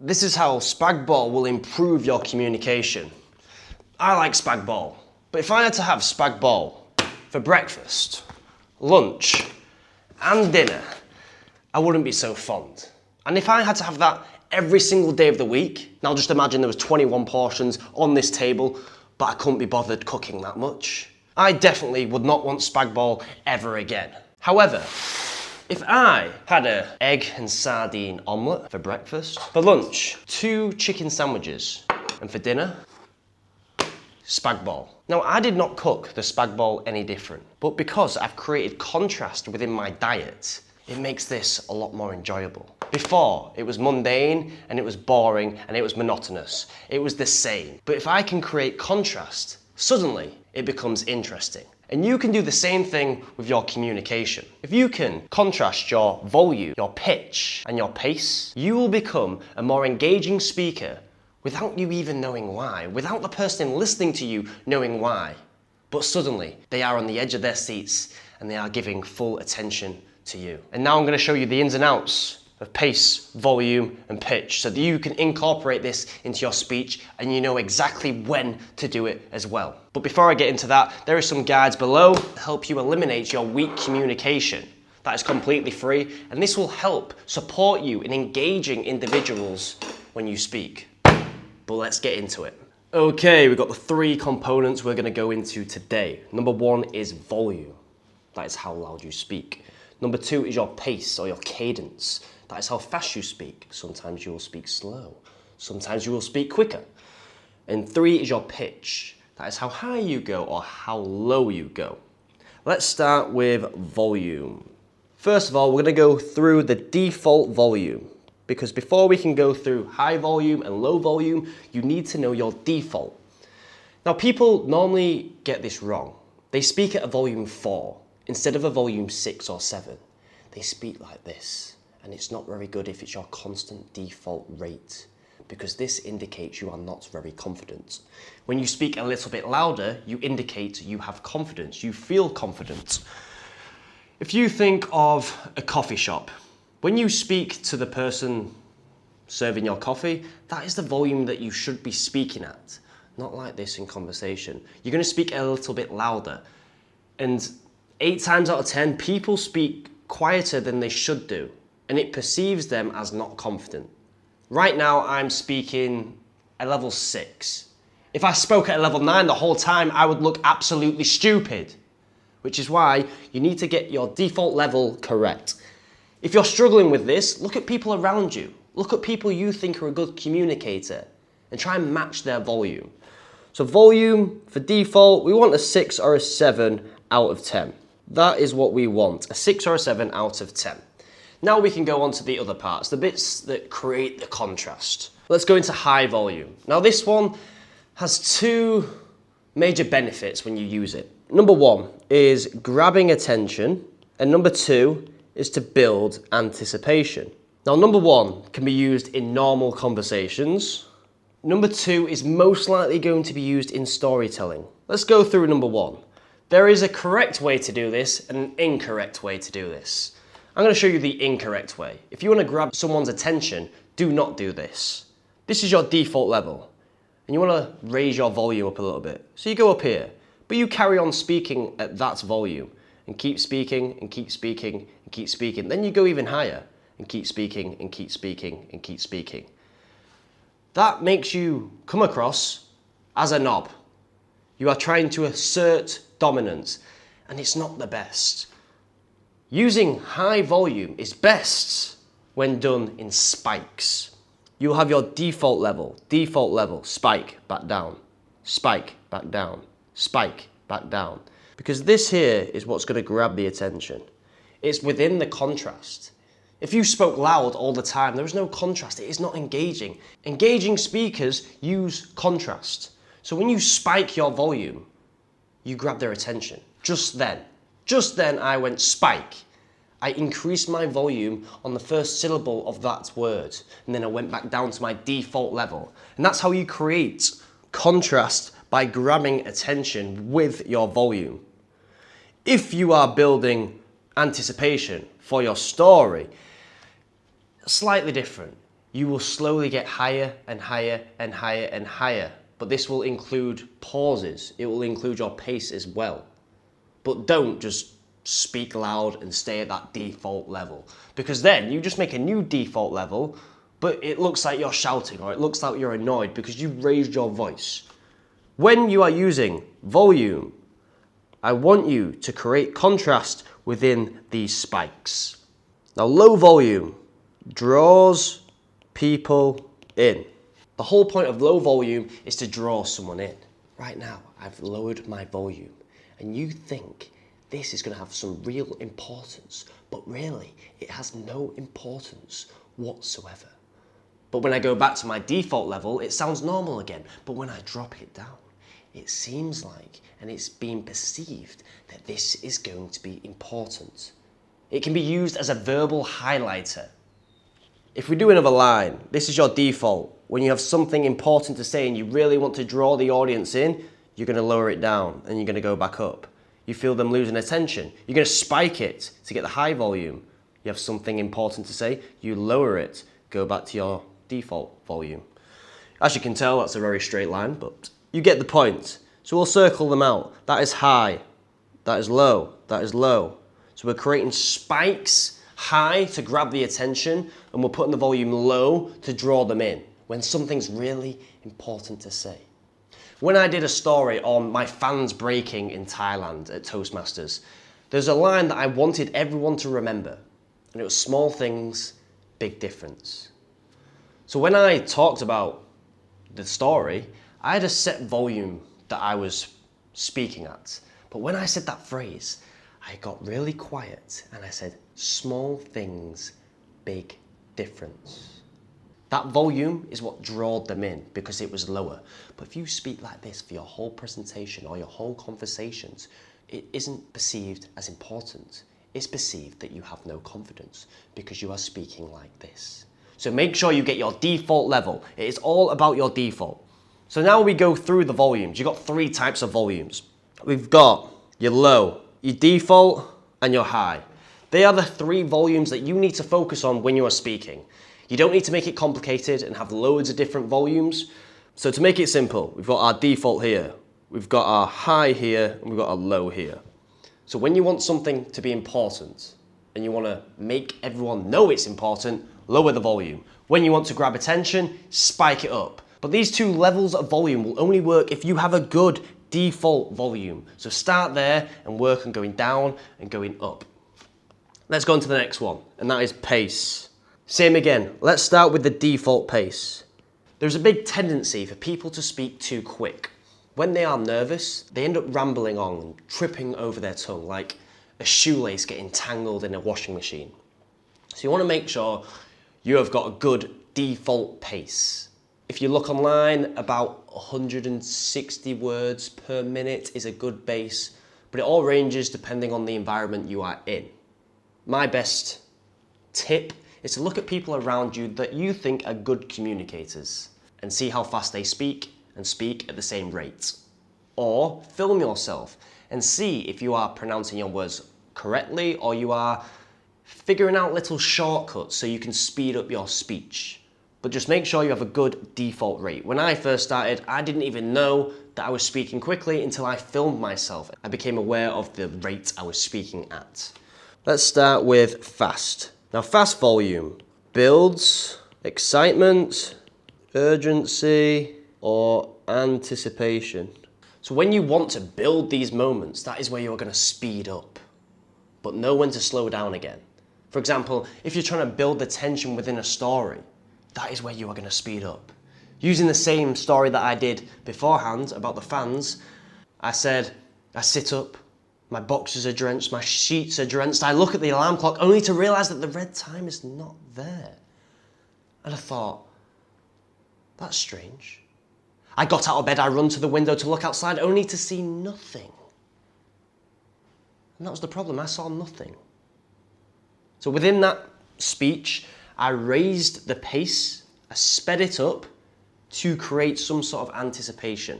This is how spag bol will improve your communication. I like spag bol, but if I had to have spag bol for breakfast, lunch, and dinner, I wouldn't be so fond. And if I had to have that every single day of the week, now just imagine there was 21 portions on this table, but I couldn't be bothered cooking that much. I definitely would not want spag bol ever again. However, if I had an egg and sardine omelette for breakfast, for lunch, 2 chicken sandwiches, and for dinner, spag bol. Now, I did not cook the spag bol any different, but because I've created contrast within my diet, it makes this a lot more enjoyable. Before, it was mundane, and it was boring, and it was monotonous. It was the same. But if I can create contrast, suddenly it becomes interesting. And you can do the same thing with your communication. If you can contrast your volume, your pitch, and your pace, you will become a more engaging speaker without you even knowing why, without the person listening to you knowing why. But suddenly, they are on the edge of their seats and they are giving full attention to you. And now I'm going to show you the ins and outs of pace, volume, and pitch so that you can incorporate this into your speech and you know exactly when to do it as well. But before I get into that, there are some guides below to help you eliminate your weak communication. That is completely free, and this will help support you in engaging individuals when you speak. But let's get into it. Okay, we've got the 3 components we're going to go into today. Number 1 is volume. That is how loud you speak. Number 2 is your pace or your cadence. That is how fast you speak. Sometimes you will speak slow. Sometimes you will speak quicker. And 3 is your pitch. That is how high you go or how low you go. Let's start with volume. First of all, we're going to go through the default volume. Because before we can go through high volume and low volume, you need to know your default. Now, people normally get this wrong. They speak at a volume 4 instead of a volume 6 or 7. They speak like this, and it's not very good if it's your constant default rate, because this indicates you are not very confident. When you speak a little bit louder, you indicate you have confidence, you feel confident. If you think of a coffee shop, when you speak to the person serving your coffee, that is the volume that you should be speaking at. Not like this in conversation. You're going to speak a little bit louder. And 8 times out of 10, people speak quieter than they should do, and it perceives them as not confident. Right now, I'm speaking at level 6. If I spoke at a level 9 the whole time, I would look absolutely stupid, which is why you need to get your default level correct. If you're struggling with this, look at people around you. Look at people you think are a good communicator and try and match their volume. So volume, for default, we want a 6 or a 7 out of 10. That is what we want, a 6 or a 7 out of 10. Now we can go on to the other parts, the bits that create the contrast. Let's go into high volume. Now this one has 2 major benefits when you use it. Number 1 is grabbing attention, and number 2 is to build anticipation. Now, number 1 can be used in normal conversations. Number 2 is most likely going to be used in storytelling. Let's go through number 1. There is a correct way to do this and an incorrect way to do this. I'm going to show you the incorrect way. If you want to grab someone's attention, do not do this. This is your default level, and you want to raise your volume up a little bit. So you go up here, but you carry on speaking at that volume. And keep speaking, and keep speaking, and keep speaking. Then you go even higher, and keep speaking, and keep speaking, and keep speaking. That makes you come across as a knob. You are trying to assert dominance, and it's not the best. Using high volume is best when done in spikes. You'll have your default level, spike, back down, spike, back down, spike, back down. Because this here is what's going to grab the attention. It's within the contrast. If you spoke loud all the time, there is no contrast. It is not engaging. Engaging speakers use contrast. So when you spike your volume, you grab their attention. Just then I went spike. I increased my volume on the first syllable of that word, and then I went back down to my default level. And that's how you create contrast, by grabbing attention with your volume. If you are building anticipation for your story, slightly different. you will slowly get higher and higher and higher and higher. But this will include pauses. It will include your pace as well. But don't just speak loud and stay at that default level, because then you just make a new default level, but it looks like you're shouting or it looks like you're annoyed because you've raised your voice. When you are using volume, I want you to create contrast within these spikes. Now, low volume draws people in. The whole point of low volume is to draw someone in. Right now, I've lowered my volume, and you think this is going to have some real importance, but really, it has no importance whatsoever. But when I go back to my default level, it sounds normal again. But when I drop it down, it seems like, and it's being perceived, that this is going to be important. It can be used as a verbal highlighter. If we do another line, this is your default. When you have something important to say and you really want to draw the audience in, you're going to lower it down and you're going to go back up. You feel them losing attention. You're going to spike it to get the high volume. You have something important to say, you lower it, go back to your default volume. As you can tell, that's a very straight line, but you get the point. So we'll circle them out. That is high, that is low, that is low. So we're creating spikes high to grab the attention, and we're putting the volume low to draw them in when something's really important to say. When I did a story on my fans breaking in Thailand at Toastmasters, there's a line that I wanted everyone to remember, and it was small things, big difference. So when I talked about the story, I had a set volume that I was speaking at. But when I said that phrase, I got really quiet and I said, small things, big difference. That volume is what drawed them in because it was lower. But if you speak like this for your whole presentation or your whole conversations, it isn't perceived as important. It's perceived that you have no confidence because you are speaking like this. So make sure you get your default level. It is all about your default. So now we go through the volumes. You've got three types of volumes. We've got your low, your default, and your high. They are the three volumes that you need to focus on when you are speaking. You don't need to make it complicated and have loads of different volumes. So to make it simple, we've got our default here, we've got our high here, and we've got our low here. So when you want something to be important and you want to make everyone know it's important, lower the volume. When you want to grab attention, spike it up. But these two levels of volume will only work if you have a good default volume. So start there and work on going down and going up. Let's go on to the next one, and that is pace. Same again, let's start with the default pace. There's a big tendency for people to speak too quick. When they are nervous, they end up rambling on and tripping over their tongue like a shoelace getting tangled in a washing machine. So you want to make sure you have got a good default pace. If you look online, about 160 words per minute is a good base, but it all ranges depending on the environment you are in. My best tip is to look at people around you that you think are good communicators and see how fast they speak and speak at the same rate. Or film yourself and see if you are pronouncing your words correctly or you are figuring out little shortcuts so you can speed up your speech. But just make sure you have a good default rate. When I first started, I didn't even know that I was speaking quickly until I filmed myself. I became aware of the rate I was speaking at. Let's start with fast. Now, fast volume builds excitement, urgency, or anticipation. So when you want to build these moments, that is where you're going to speed up, but know when to slow down again. For example, if you're trying to build the tension within a story, that is where you are going to speed up. Using the same story that I did beforehand about the fans, I said, I sit up, my boxers are drenched, my sheets are drenched, I look at the alarm clock only to realise that the red time is not there. And I thought, that's strange. I got out of bed, I run to the window to look outside only to see nothing. And that was the problem, I saw nothing. So within that speech, I raised the pace, I sped it up to create some sort of anticipation.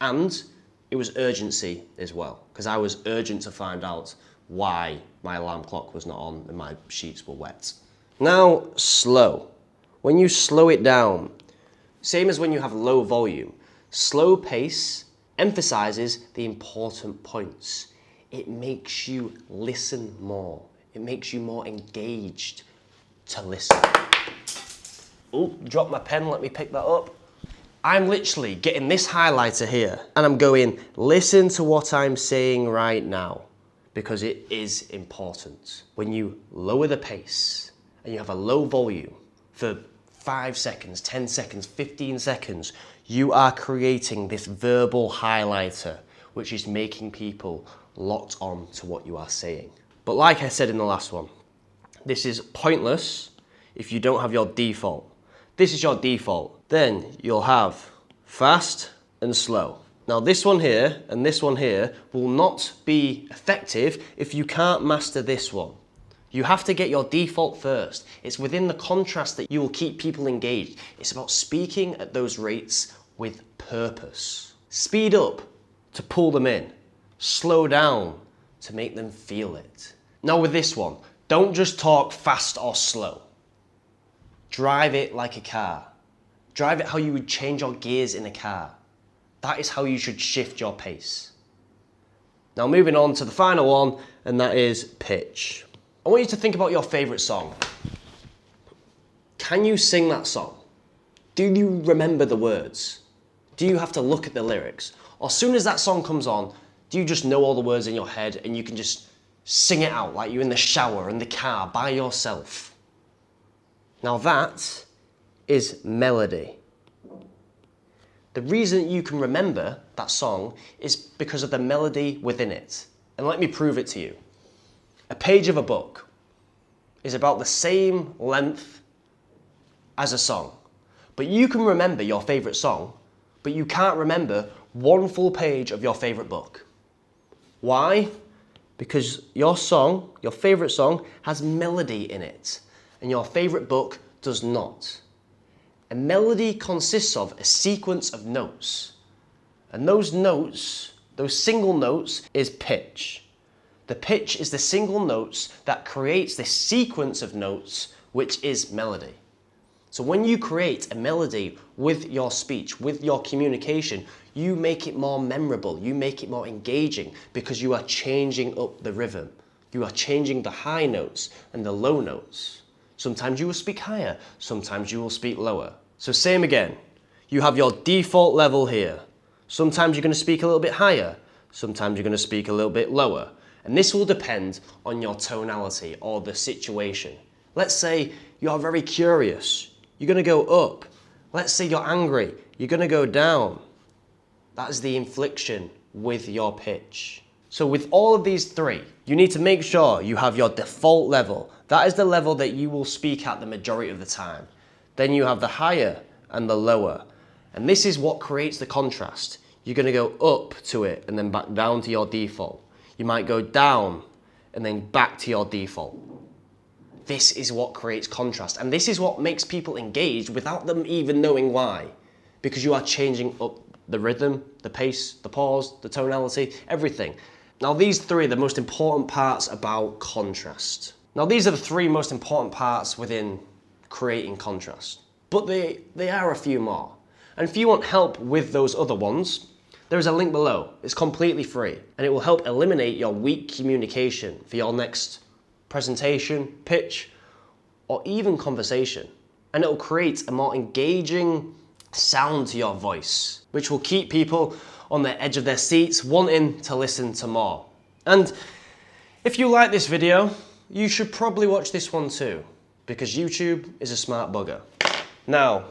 And it was urgency as well, because I was urgent to find out why my alarm clock was not on and my sheets were wet. Now, slow. when you slow it down, same as when you have low volume, slow pace emphasizes the important points. It makes you listen more. It makes you more engaged to listen. Oh, dropped my pen, let me pick that up. I'm literally getting this highlighter here and I'm going, listen to what I'm saying right now, because it is important. When you lower the pace and you have a low volume for 5 seconds, 10 seconds, 15 seconds, you are creating this verbal highlighter, which is making people locked on to what you are saying. But like I said in the last one, this is pointless if you don't have your default. This is your default. Then you'll have fast and slow. Now this one here and this one here will not be effective if you can't master this one. You have to get your default first. It's within the contrast that you will keep people engaged. It's about speaking at those rates with purpose. Speed up to pull them in. Slow down to make them feel it. Now with this one, don't just talk fast or slow. Drive it like a car. Drive it how you would change your gears in a car. That is how you should shift your pace. Now moving on to the final one, and that is pitch. I want you to think about your favourite song. Can you sing that song? Do you remember the words? Do you have to look at the lyrics? Or as soon as that song comes on, do you just know all the words in your head and you can just sing it out like you're in the shower, in the car, by yourself? Now that is melody. The reason you can remember that song is because of the melody within it. And let me prove it to you. A page of a book is about the same length as a song. But you can remember your favourite song, but you can't remember one full page of your favourite book. Why? Because your song, your favourite song, has melody in it, and your favourite book does not. A melody consists of a sequence of notes, and those notes, those single notes, is pitch. The pitch is the single notes that creates this sequence of notes, which is melody. So when you create a melody with your speech, with your communication, you make it more memorable, you make it more engaging, because you are changing up the rhythm. You are changing the high notes and the low notes. Sometimes you will speak higher, sometimes you will speak lower. So same again, you have your default level here. Sometimes you're going to speak a little bit higher, sometimes you're going to speak a little bit lower. And this will depend on your tonality or the situation. Let's say you are very curious, you're going to go up. Let's say you're angry, you're going to go down. That is the inflection with your pitch. So with all of these three, you need to make sure you have your default level. That is the level that you will speak at the majority of the time. Then you have the higher and the lower. And this is what creates the contrast. You're going to go up to it and then back down to your default. You might go down and then back to your default. This is what creates contrast. And this is what makes people engaged without them even knowing why. Because you are changing up the rhythm, the pace, the pause, the tonality, everything. Now these three are the most important parts about contrast. Now these are the three most important parts within creating contrast. But they are a few more. And if you want help with those other ones, there is a link below. It's completely free and it will help eliminate your weak communication for your next presentation, pitch, or even conversation. And it will create a more engaging sound to your voice, which will keep people on the edge of their seats wanting to listen to more. And if you like this video, you should probably watch this one too, because YouTube is a smart bugger. Now,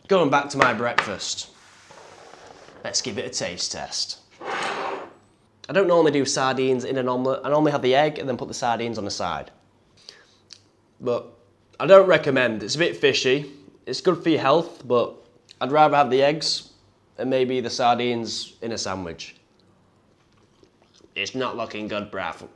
going back to my breakfast, let's give it a taste test. I don't normally do sardines in an omelette. I normally have the egg and then put the sardines on the side. But I don't recommend. It's a bit fishy. It's good for your health, but I'd rather have the eggs and maybe the sardines in a sandwich. It's not looking good, bruv.